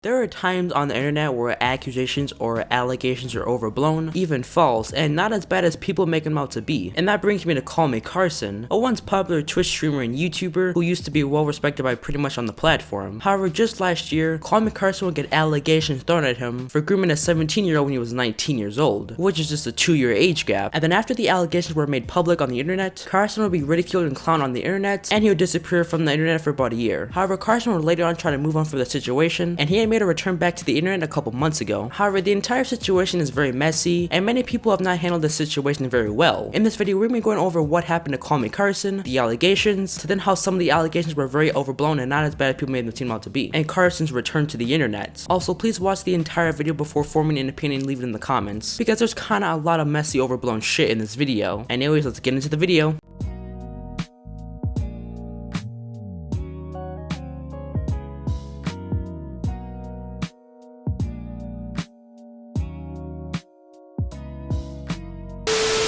There are times on the internet where accusations or allegations are overblown, even false, and not as bad as people make them out to be. And that brings me to CallMeCarson, a once popular Twitch streamer and YouTuber who used to be well respected by pretty much on the platform. However, just last year, CallMeCarson would get allegations thrown at him for grooming a 17-year-old when he was 19 years old, which is just a 2-year age gap. And then after the allegations were made public on the internet, Carson would be ridiculed and clowned on the internet, and he would disappear from the internet for about a year. However, Carson would later on try to move on from the situation, and he made a return back to the internet a couple months ago. However, the entire situation is very messy, and many people have not handled this situation very well. In this video, we're going to be going over what happened to CallMeCarson, the allegations, to then how some of the allegations were very overblown and not as bad as people made them seem out to be, and Carson's return to the internet. Also, please watch the entire video before forming an opinion and leave it in the comments, because there's kinda a lot of messy overblown shit in this video. Anyways, let's get into the video.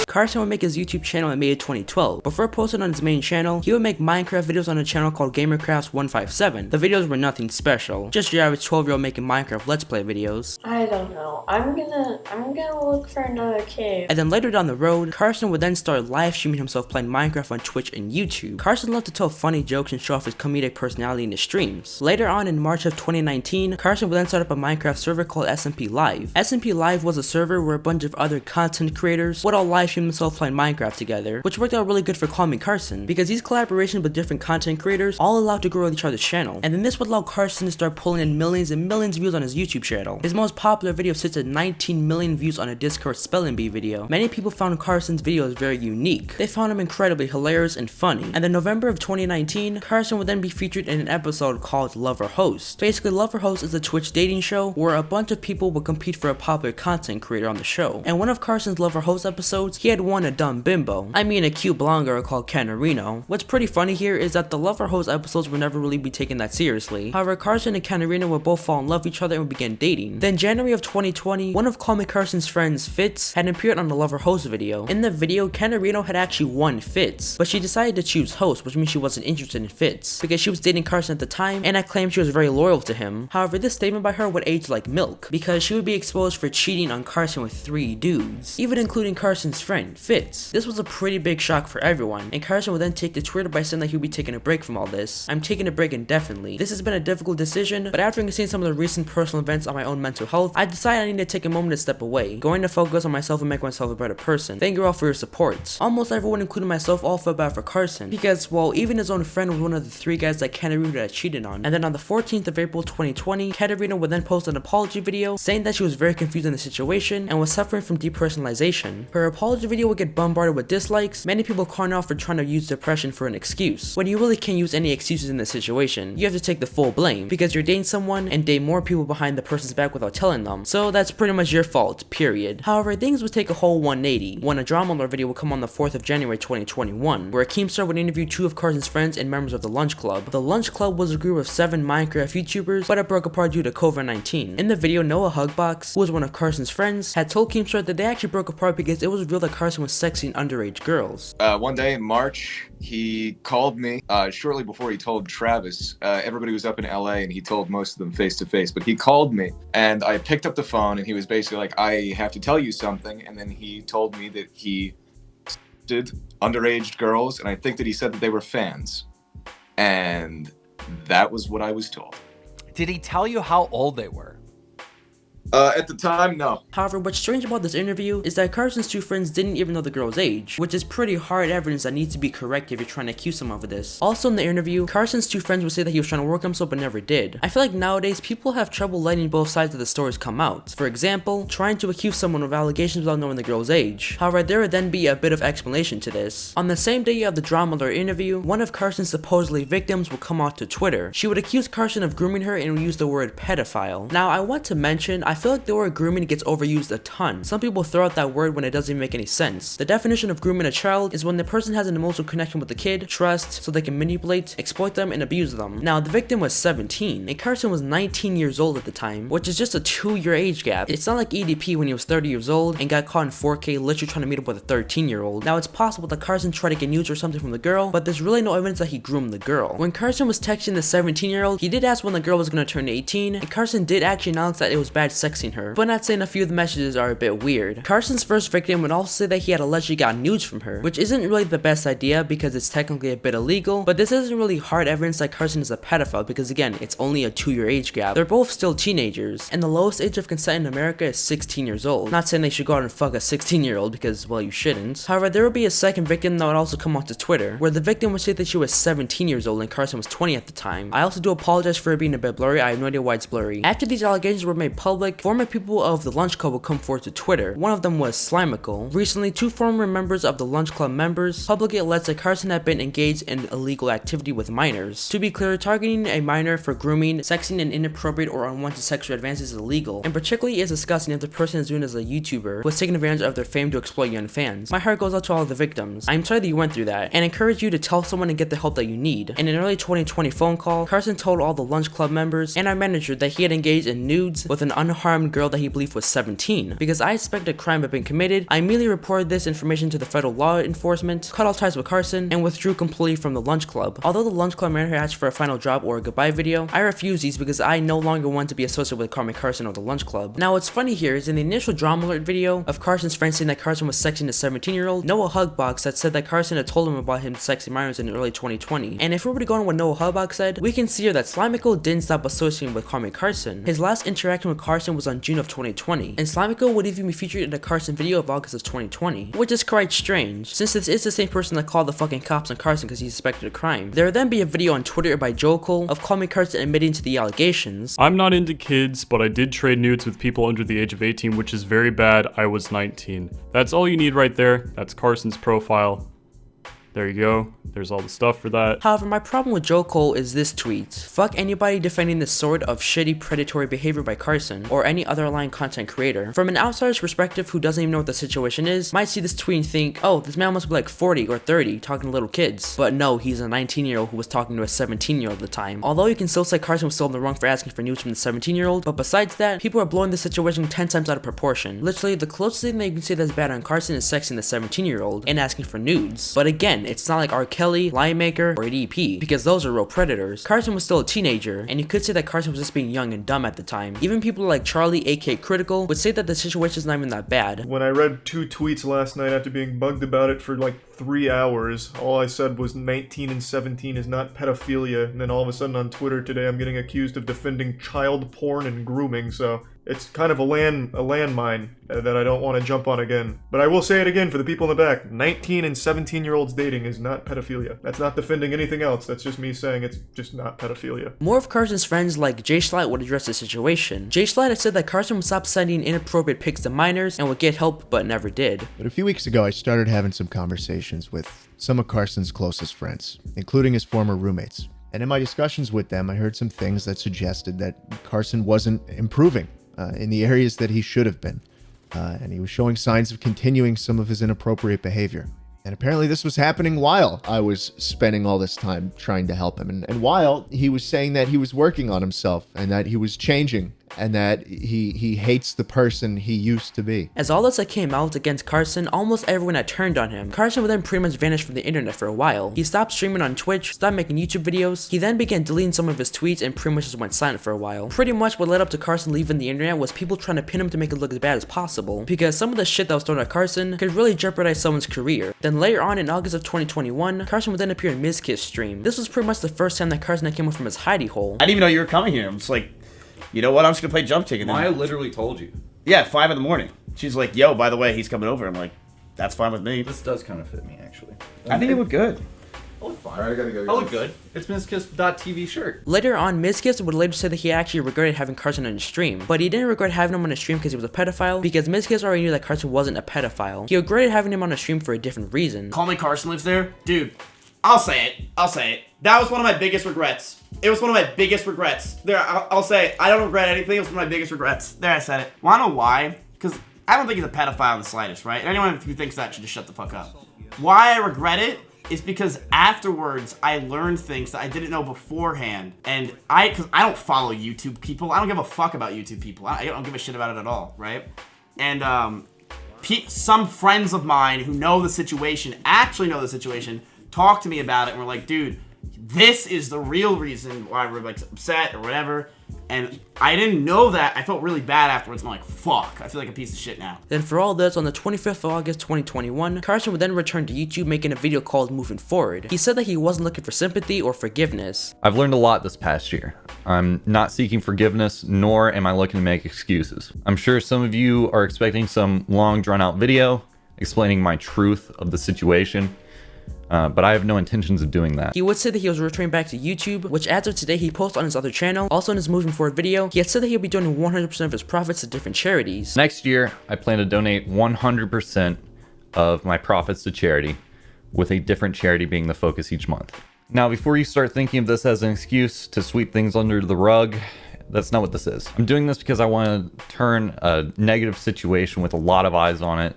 Carson would make his YouTube channel in May of 2012. Before posting on his main channel, he would make Minecraft videos on a channel called GamerCrafts157. The videos were nothing special, just your average 12-year-old making Minecraft Let's Play videos. I don't know. I'm gonna look for another cave. And then later down the road, Carson would then start live streaming himself playing Minecraft on Twitch and YouTube. Carson loved to tell funny jokes and show off his comedic personality in his streams. Later on in March of 2019, Carson would then start up a Minecraft server called SMP Live. SMP Live was a server where a bunch of other content creators would all live stream themselves playing Minecraft together, which worked out really good for CallMeCarson, because these collaborations with different content creators all allowed to grow each other's channel, and then this would allow Carson to start pulling in millions and millions of views on his YouTube channel. His most popular video sits at 19 million views on a Discord spelling bee video. Many people found Carson's videos very unique. They found him incredibly hilarious and funny. And in November of 2019, Carson would then be featured in an episode called Lover Host. Basically, Lover Host is a Twitch dating show where a bunch of people would compete for a popular content creator on the show. And one of Carson's Lover Host episodes, he had won a dumb bimbo. I mean a cute blonde girl called Canarino. What's pretty funny here is that the Lover Host episodes would never really be taken that seriously. However, Carson and Canarino would both fall in love with each other and would begin dating. Then January of 2020, one of CallMeCarson's friends, Fitz, had appeared on the Lover Host video. In the video, Canarino had actually won Fitz, but she decided to choose Host, which means she wasn't interested in Fitz, because she was dating Carson at the time, and I claimed she was very loyal to him. However, this statement by her would age like milk, because she would be exposed for cheating on Carson with 3 dudes, even including Carson's friend, Fitz. This was a pretty big shock for everyone, and Carson would then take to Twitter by saying that he would be taking a break from all this. I'm taking a break indefinitely. This has been a difficult decision, but after seeing some of the recent personal events on my own mental health, I decided I need to take a moment to step away, going to focus on myself and make myself a better person. Thank you all for your support. Almost everyone, including myself, all felt bad for Carson, because, well, even his own friend was one of the 3 guys that Catarina had cheated on. And then on the 14th of April 2020, Catarina would then post an apology video saying that she was very confused in the situation and was suffering from depersonalization. Her apology video would get bombarded with dislikes, many people calling out for trying to use depression for an excuse, when you really can't use any excuses in this situation. You have to take the full blame, because you're dating someone and date more people behind the person's back without telling them, so that's pretty much your fault, period. However, things would take a whole 180 when a drama alert video would come on the 4th of January 2021, where a Keemstar would interview 2 of Carson's friends and members of the Lunch Club. The Lunch Club was a group of 7 Minecraft YouTubers, but it broke apart due to COVID-19. In the video, Noah Hugbox, who was one of Carson's friends, had told Keemstar that they actually broke apart because it was revealed that Carson was sexting underage girls. One day in March, he called me shortly before he told Travis. Everybody was up in LA and he told most of them face to face, but he called me and I picked up the phone and he was basically like, I have to tell you something. And then he told me that he did underage girls, and I think that he said that they were fans. And that was what I was told. Did he tell you how old they were? At the time, no. However, what's strange about this interview is that Carson's 2 friends didn't even know the girl's age, which is pretty hard evidence that needs to be corrected if you're trying to accuse someone of this. Also in the interview, Carson's 2 friends would say that he was trying to work himself but never did. I feel like nowadays people have trouble letting both sides of the stories come out. For example, trying to accuse someone of allegations without knowing the girl's age. However, there would then be a bit of explanation to this. On the same day of the drama alert interview, one of Carson's supposedly victims would come out to Twitter. She would accuse Carson of grooming her and would use the word pedophile. Now, I want to mention, I feel like the word grooming gets overused a ton. Some people throw out that word when it doesn't even make any sense. The definition of grooming a child is when the person has an emotional connection with the kid, trust, so they can manipulate, exploit them, and abuse them. Now, the victim was 17, and Carson was 19 years old at the time, which is just a 2-year age gap. It's not like EDP when he was 30 years old and got caught in 4K literally trying to meet up with a 13-year-old. Now, it's possible that Carson tried to get nudes or something from the girl, but there's really no evidence that he groomed the girl. When Carson was texting the 17-year-old, he did ask when the girl was gonna turn 18, and Carson did actually acknowledge that it was bad sexting her, but not saying a few of the messages are a bit weird. Carson's first victim would also say that he had allegedly got nudes from her, which isn't really the best idea because it's technically a bit illegal, but this isn't really hard evidence that Carson is a pedophile because again, it's only a 2-year age gap. They're both still teenagers, and the lowest age of consent in America is 16 years old. Not saying they should go out and fuck a 16-year-old because, well, you shouldn't. However, there would be a second victim that would also come onto Twitter, where the victim would say that she was 17 years old and Carson was 20 at the time. I also do apologize for it being a bit blurry. I have no idea why it's blurry. After these allegations were made public, former people of the Lunch Club would come forward to Twitter. One of them was CallMeCarson. Recently, 2 former members of the Lunch Club members publicly alleged that Carson had been engaged in illegal activity with minors. To be clear, targeting a minor for grooming, sexting, and inappropriate or unwanted sexual advances is illegal, and particularly is disgusting if the person is doing as a YouTuber was taking advantage of their fame to exploit young fans. My heart goes out to all of the victims. I'm sorry that you went through that, and encourage you to tell someone and get the help that you need. In an early 2020 phone call, Carson told all the Lunch Club members and our manager that he had engaged in nudes with an unharmed girl that he believed was 17. Because I suspect a crime had been committed, I immediately reported this information to the federal law enforcement, cut all ties with Carson, and withdrew completely from the Lunch Club. Although the Lunch Club manager asked for a final drop or a goodbye video, I refused these because I no longer want to be associated with CallMeCarson or the Lunch Club. Now what's funny here is in the initial drama alert video of Carson's friend saying that Carson was sexting a 17-year-old, Noah Hugbox had said that Carson had told him about him sexting minors in early 2020. And if we were to go on what Noah Hugbox said, we can see here that CallMeCarson didn't stop associating with CallMeCarson. His last interaction with Carson was on June of 2020, and CallMeCarson would even be featured in a Carson video of August of 2020, which is quite strange, since this is the same person that called the fucking cops on Carson because he suspected a crime. There would then be a video on Twitter by Joe Cole of CallMeCarson admitting to the allegations. I'm not into kids, but I did trade nudes with people under the age of 18, which is very bad. I was 19. That's all you need right there. That's Carson's profile. There you go. There's all the stuff for that. However, my problem with Joe Cole is this tweet. Fuck anybody defending this sort of shitty predatory behavior by Carson or any other online content creator. From an outsider's perspective who doesn't even know what the situation is, might see this tweet and think, oh, this man must be like 40 or 30 talking to little kids. But no, he's a 19-year-old who was talking to a 17-year-old at the time. Although you can still say Carson was still in the wrong for asking for news from the 17-year-old, but besides that, people are blowing the situation 10 times out of proportion. Literally, the closest thing that you can say that's bad on Carson is sexting the 17-year-old and asking for nudes. But again, it's not like R. Kelly, Lion Maker, or EDP, because those are real predators. Carson was still a teenager, and you could say that Carson was just being young and dumb at the time. Even people like Charlie, aka Critical, would say that the situation is not even that bad. When I read 2 tweets last night after being bugged about it for like 3 hours, all I said was 19 and 17 is not pedophilia, and then all of a sudden on Twitter today I'm getting accused of defending child porn and grooming, so it's kind of a landmine that I don't want to jump on again. But I will say it again for the people in the back. 19 and 17-year-olds dating is not pedophilia. That's not defending anything else. That's just me saying it's just not pedophilia. More of Carson's friends like Jay Schlatt would address the situation. Jay Schlatt had said that Carson would stop sending inappropriate pics to minors and would get help, but never did. But a few weeks ago, I started having some conversations with some of Carson's closest friends, including his former roommates. And in my discussions with them, I heard some things that suggested that Carson wasn't improving in the areas that he should have been. And he was showing signs of continuing some of his inappropriate behavior. And apparently this was happening while I was spending all this time trying to help him. And while he was saying that he was working on himself and that he was changing and that he hates the person he used to be. As all this came out against Carson, almost everyone had turned on him. Carson would then pretty much vanish from the internet for a while. He stopped streaming on Twitch, stopped making YouTube videos. He then began deleting some of his tweets and pretty much just went silent for a while. Pretty much what led up to Carson leaving the internet was people trying to pin him to make it look as bad as possible, because some of the shit that was thrown at Carson could really jeopardize someone's career. Then later on in August of 2021, Carson would then appear in Mizkit's stream. This was pretty much the first time that Carson had came up from his hidey hole. I didn't even know you were coming here. I'm just like, you know what? I'm just gonna play jump ticket. Maya literally told you. Yeah, 5 in the morning. She's like, yo, by the way, he's coming over. I'm like, that's fine with me. This does kind of fit me, actually. I think you look good. I look fine. Alright, I gotta go. I look good. It's Mizkiss.tv shirt. Later on, Mizkitz would later say that he actually regretted having Carson on his stream, but he didn't regret having him on his stream because he was a pedophile, because Mizkitz already knew that Carson wasn't a pedophile. He regretted having him on a stream for a different reason. CallMeCarson lives there? Dude, I'll say it. That was one of my biggest regrets. It was one of my biggest regrets. There, I'll say, I don't regret anything. It was one of my biggest regrets. There, I said it. Wanna know why? Because I don't think he's a pedophile in the slightest, right? And anyone who thinks that should just shut the fuck up. Why I regret it is because afterwards I learned things that I didn't know beforehand. And because I don't follow YouTube people. I don't give a fuck about YouTube people. I don't give a shit about it at all, right? And some friends of mine who know the situation, actually know the situation, talked to me about it and were like, dude, this is the real reason why we're like upset or whatever. And I didn't know that. I felt really bad afterwards. I'm like, fuck, I feel like a piece of shit now. Then for all this, on the 25th of August 2021, Carson would then return to YouTube making a video called Moving Forward. He said that he wasn't looking for sympathy or forgiveness. I've learned a lot this past year. I'm not seeking forgiveness, nor am I looking to make excuses. I'm sure some of you are expecting some long drawn out video explaining my truth of the situation. But I have no intentions of doing that. He would say that he was returning back to YouTube, which as of today he posts on his other channel. Also in his Moving Forward video, he had said that he'll be donating 100% of his profits to different charities. Next year, I plan to donate 100% of my profits to charity, with a different charity being the focus each month. Now, before you start thinking of this as an excuse to sweep things under the rug, that's not what this is. I'm doing this because I want to turn a negative situation with a lot of eyes on it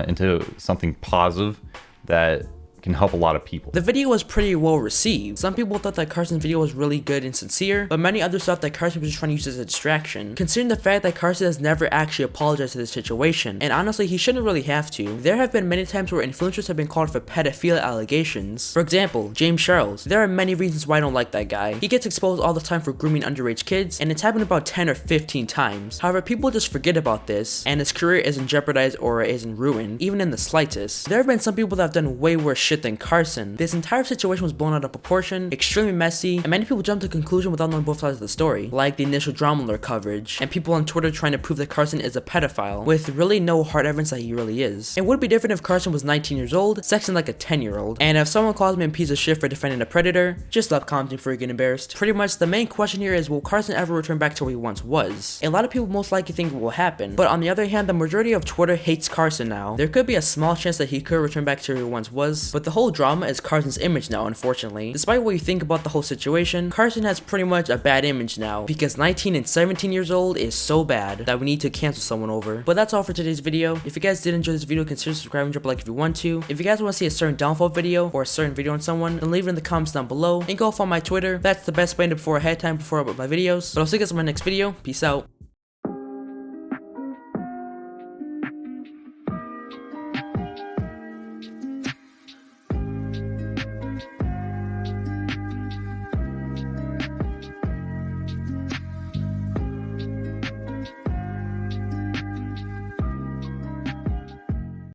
into something positive that can help a lot of people. The video was pretty well received. Some people thought that Carson's video was really good and sincere, but many others thought that Carson was just trying to use it as a distraction, considering the fact that Carson has never actually apologized to this situation, and honestly, he shouldn't really have to. There have been many times where influencers have been called for pedophilia allegations. For example, James Charles. There are many reasons why I don't like that guy. He gets exposed all the time for grooming underage kids, and it's happened about 10 or 15 times. However, people just forget about this, and his career isn't jeopardized or isn't ruined, even in the slightest. There have been some people that have done way worse shit than Carson. This entire situation was blown out of proportion, extremely messy, and many people jumped to a conclusion without knowing both sides of the story, like the initial drama alert coverage, and people on Twitter trying to prove that Carson is a pedophile, with really no hard evidence that he really is. It would be different if Carson was 19 years old, sexting like a 10-year-old, and if someone calls me a piece of shit for defending a predator, just stop commenting for getting embarrassed. Pretty much the main question here is, will Carson ever return back to where he once was? A lot of people most likely think it will happen, but on the other hand, the majority of Twitter hates Carson now. There could be a small chance that he could return back to where he once was, but the whole drama is Carson's image now, unfortunately. Despite what you think about the whole situation, Carson has pretty much a bad image now, because 19 and 17 years old is so bad that we need to cancel someone over. But that's all for today's video. If you guys did enjoy this video, consider subscribing, drop a like if you want to. If you guys want to see a certain downfall video or a certain video on someone, then leave it in the comments down below, and go follow my Twitter. That's the best way to before ahead time before I upload my videos. But I'll see you guys in my next video. Peace out.